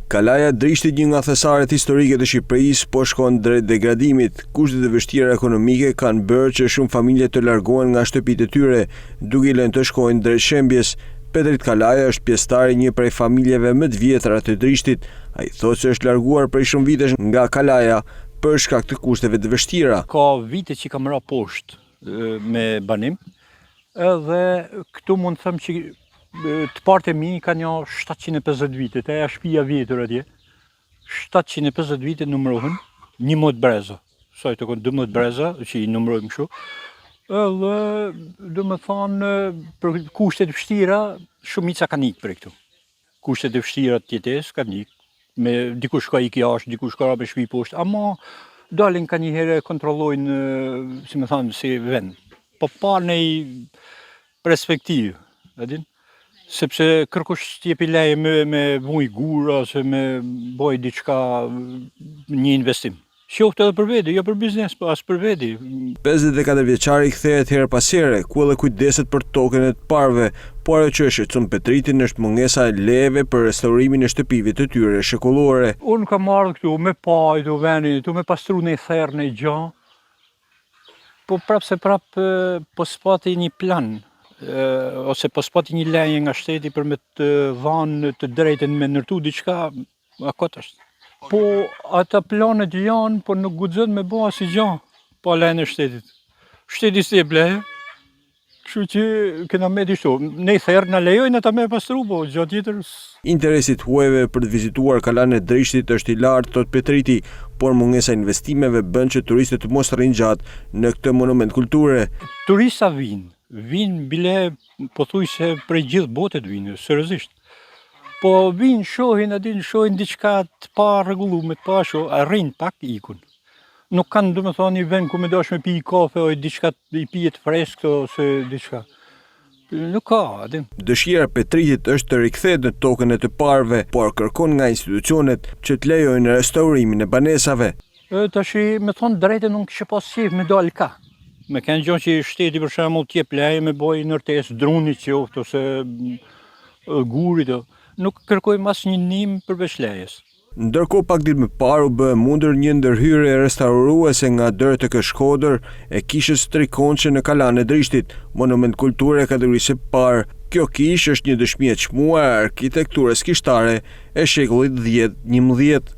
Kalaja Drishtit, një nga thesaret historike të Shqipërisë, po shkon drejt degradimit. Kushtet e vështira ekonomike kanë bërë që shumë familje të largohen nga shtëpitë e tyre, duke i lënë të shkojnë drejt shembjes. Petrit Kalaja është pjesëtar i një prej familjeve më të vjetra të Drishtit. Ai thotë se është larguar prej shumë vitesh nga Kalaja për shkak të kushteve të vështira. Ka vite që kam ra poshtë me banim, edhe këtu mund të them që të partë e mi ka një 750 vite, të e shpia vjetër atje. 750 vite numërohen, 11 breza. Sa i të konë 12 breza, që i numërojmë kështu. Edhe, do më thonë, për kushtet vështira, shumica kanë ikë për këtu. Kushtet e vështira të jetesë kanë ikë. Me dikush ka ikë jashtë, dikush ka ra me shpi poshtë, ama dalin ka një herë kontrollojnë, si më thonë, si vend. Po pa në perspektivë, edhin? Sepse kërkush t'jepi leje me vuj gura, ose me boj diçka, një investim. Qoftë edhe për veti, jo për biznes, po as për veti. 54 vjeçari kthehet her pas here, ku edhe kujdeset për tokën e të parëve, por ajo që e shqetëson Petritin është mungesa e lejeve për restaurimin e shtëpive të tyre shekullore. Unë kam ardhur këtu me pajë të vendit, tu me pastru në therr në gjë. Po prap po spati një plan. Ose po spati një leje nga shteti për me të dhanë të drejtën me ndërtu diçka, akot është. Po ata planet janë, po nuk guxon me bëha si gjë, po lejen e shtetit. Shteti s'e bleje. Kështu që kena me dishtu, ne therr na lejojnë ata me pastru, po gjë tjetër. Interesi i huajve për të vizituar Kalan e Drishtit është i lartë, thot Petriti, por mungesa investimeve bën që turistët të mos rrinë gjatë në këtë monument kulture. Turista vinë bile pothuajse prej gjithë botet vinë, seriozisht. Po vinë, shohin diçka të pa rregulluar, të pa shoh, arrin pak ikun. Nuk kanë, do të thonë, një vend ku më dosh me pi kafe ose diçka i pijet freskët ose diçka. Nuk ka, atë. Dëshira e Petritit është të rikthehet në tokën e të parëve, por kërkon nga institucionet që të lejojnë restaurimin e banesave. Tash, me thonë drejtën, unë kisha pas qejf me dal ka. Me kanë gjë që shteti për shembull t'jep leje me boj ndërtesë drunit qoftë ose gurit. Nuk kërkojmë asnjë ndihmë përveç lejes. Ndërkohë pak ditë më parë u bë mundur një ndërhyrje restauruese nga Dërët e Shkodër e kishës Trikonçe në Kalan e Drishtit, monument kulture kategorisë së parë. Kjo kishë është një dëshmi e çmuar e arkitekturës kishtare e shekullit 10-11.